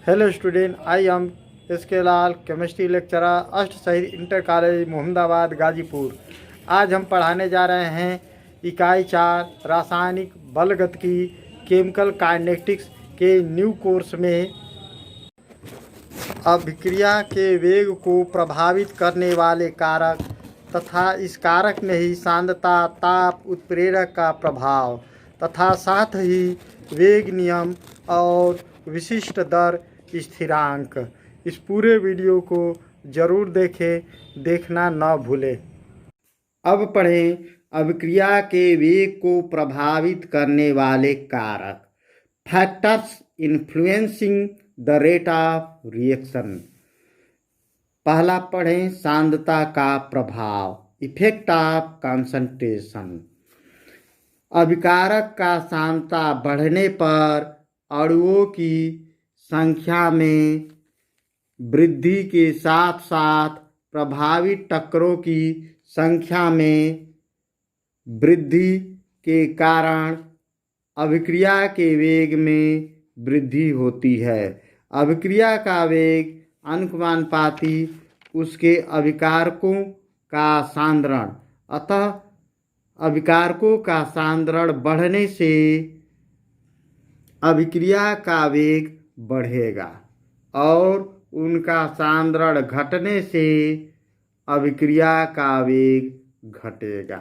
Hello student, I am S के लाल, chemistry lecturer, अष्ट शहीद इंटर कॉलेज मोहम्मदाबाद गाजीपुर। आज हम पढ़ाने जा रहे हैं इकाई 4 रासायनिक बलगतिकी केमिकल काइनेटिक्स के न्यू कोर्स में अभिक्रिया के वेग को प्रभावित करने वाले कारक तथा इस कारक में ही सांद्रता, ताप, उत्प्रेरक का प्रभाव तथा साथ ही वेग नियम और विशिष्ट दर स्थिरांक। इस पूरे वीडियो को ज़रूर देखें, देखना न भूलें। अब पढ़ें अभिक्रिया के वेग को प्रभावित करने वाले कारक, factors influencing the rate of reaction. पहला पढ़ें सांद्रता का प्रभाव, इफेक्ट ऑफ कंसंट्रेशन। अभिकारक का सांद्रता बढ़ने पर अणुओं की संख्या में वृद्धि के साथ साथ प्रभावित टक्करों की संख्या में वृद्धि के कारण अभिक्रिया के वेग में वृद्धि होती है। अभिक्रिया का वेग अनुपाती उसके अभिकारकों का सांद्रण, अतः अभिकारकों का सांद्रण बढ़ने से अभिक्रिया का वेग बढ़ेगा और उनका सांद्रण घटने से अभिक्रिया का वेग घटेगा।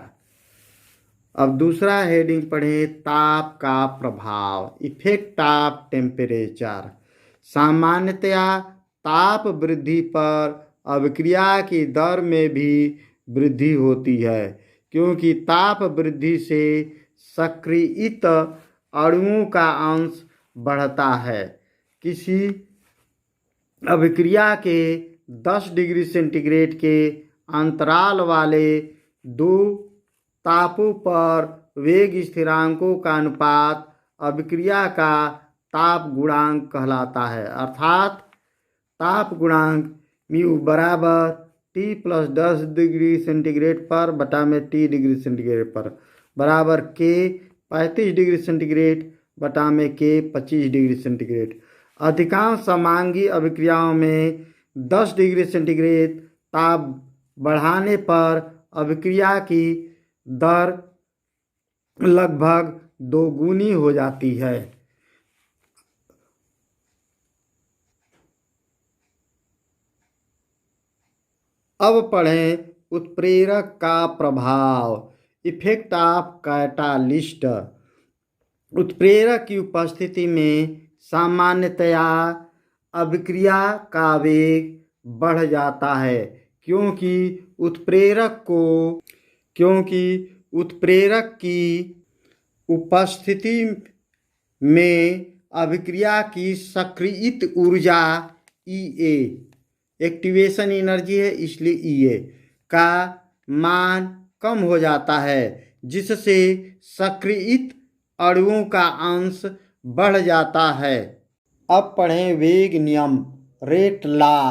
अब दूसरा हेडिंग पढ़ें, ताप का प्रभाव, इफेक्ट ऑफ टेम्परेचर। सामान्यतया ताप वृद्धि पर अभिक्रिया की दर में भी वृद्धि होती है, क्योंकि ताप वृद्धि से सक्रियित अणुओं का अंश बढ़ता है। किसी अभिक्रिया के 10 डिग्री सेंटीग्रेड के अंतराल वाले दो तापों पर वेग स्थिरांकों का अनुपात अभिक्रिया का ताप गुणांक कहलाता है। अर्थात ताप गुणांक म्यू बराबर T प्लस 10 डिग्री सेंटीग्रेड पर बटा में T डिग्री सेंटीग्रेड पर बराबर K 35 डिग्री सेंटीग्रेड बटा में K 25 डिग्री सेंटीग्रेड। अधिकांश समांगी अभिक्रियाओं में 10 डिग्री सेंटीग्रेड ताप बढ़ाने पर अभिक्रिया की दर लगभग दोगुनी हो जाती है। अब पढ़ें उत्प्रेरक का प्रभाव, इफेक्ट ऑफ कैटालिस्ट। उत्प्रेरक की उपस्थिति में सामान्यतया अभिक्रिया का वेग बढ़ जाता है, क्योंकि उत्प्रेरक की उपस्थिति में अभिक्रिया की सक्रियित ऊर्जा EA, एक्टिवेशन एनर्जी है इसलिए EA का मान कम हो जाता है, जिससे सक्रियित अणुओं का अंश बढ़ जाता है। अब पढ़ें वेग नियम, रेट लॉ।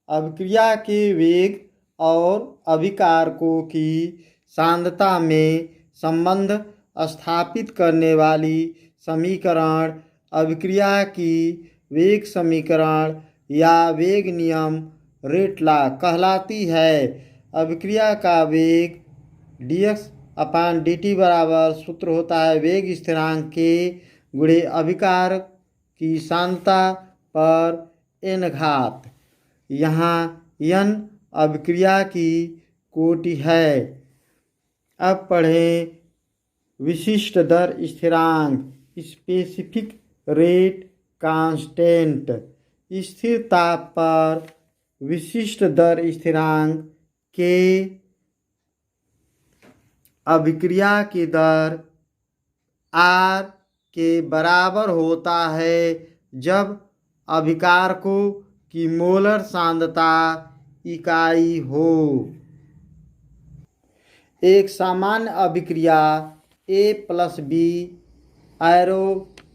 अभिक्रिया के वेग और अभिकारकों की सांद्रता में संबंध स्थापित करने वाली समीकरण अभिक्रिया की वेग समीकरण या वेग नियम, रेट लॉ कहलाती है। अभिक्रिया का वेग dx/dt बराबर सूत्र होता है वेग स्थिरांक के गुणे अभिकार की सांद्रता पर n घात। यहाँ n अभिक्रिया की कोटि है। अब पढ़ें विशिष्ट दर स्थिरांक, स्पेसिफिक रेट कांस्टेंट। स्थिर ताप पर विशिष्ट दर स्थिरांक के अभिक्रिया की दर R के बराबर होता है जब अभिकारकों की मोलर सांद्रता इकाई हो। एक सामान्य अभिक्रिया A प्लस B एरो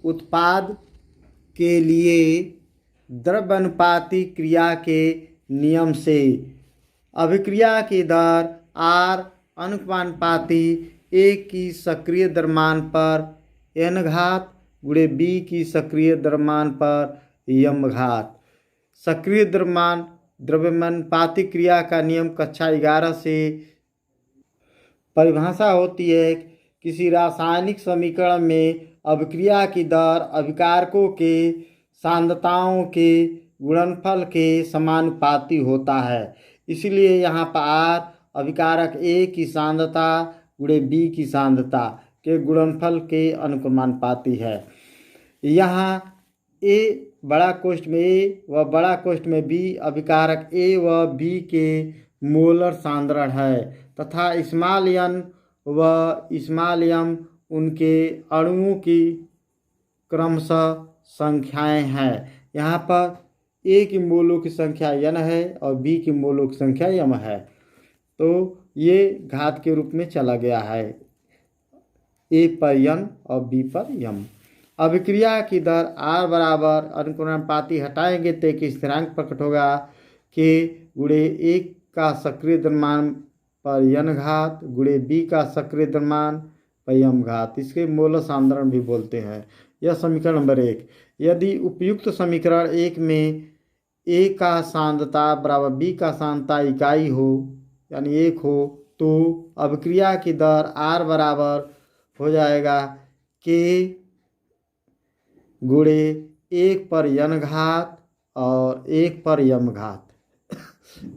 उत्पाद के लिए द्रव्यानुपाती क्रिया के नियम से अभिक्रिया की दर R अनुपाती A की सक्रिय द्रव्यमान पर n घात गुणे B की सक्रिय द्रव्यमान पर यम घात। सक्रिय द्रव्यमानुपाती क्रिया का नियम कक्षा 11 से परिभाषा होती है। किसी रासायनिक समीकरण में अभिक्रिया की दर अभिकारकों के सांद्रताओं के गुणनफल के समानुपाती होता है। इसलिए यहाँ पर R अभिकारक A की सांद्रता गुणे B की सांद्रता के गुणनफल के अनुक्रमानुपाती है। यहाँ A बड़ा कोष्ठ में A व बड़ा कोष्ठ में B अभिकारक A व B के मोलर सांद्रण है तथा स्मॉल n व स्मॉल m उनके अणुओं की क्रमशः संख्याएं हैं। यहाँ पर A की मोलों की संख्या n है और B की मोलों की संख्या m है, तो ये घात के रूप में चला गया है, A पर n और B पर m। अभिक्रिया की दर R बराबर अनुक्रमानुपाती हटाएंगे तो एक स्थिरांक प्रकट होगा K गुणे 1 का सक्रिय द्रव्यमान पर n घात गुणे B का सक्रिय द्रव्यमान पर m घात। इसके मोलर सांद्रण भी बोलते हैं। यह समीकरण नंबर 1। यदि उपयुक्त समीकरण 1 में A का सांद्रता बराबर B का सांद्रता इकाई हो यानी 1 हो तो अभिक्रिया की दर R बराबर हो जाएगा K गुणे 1 पर n घात और 1 पर m घात।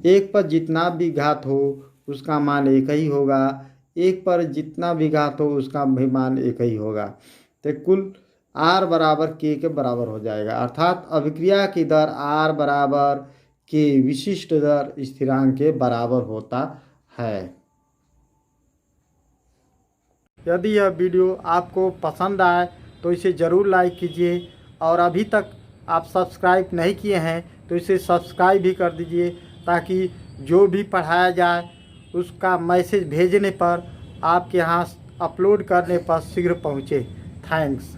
1 पर जितना भी घात हो उसका मान एक ही होगा, 1 पर जितना भी घात हो उसका भी मान एक ही होगा, तो कुल R बराबर K के बराबर हो जाएगा। अर्थात अभिक्रिया की दर R बराबर K विशिष्ट दर स्थिरांक के बराबर होता है। यदि यह वीडियो आपको पसंद आए तो इसे ज़रूर लाइक कीजिए और अभी तक आप सब्सक्राइब नहीं किए हैं तो इसे सब्सक्राइब भी कर दीजिए ताकि जो भी पढ़ाया जाए उसका मैसेज भेजने पर आपके यहाँ अपलोड करने पर शीघ्र पहुँचे। थैंक्स।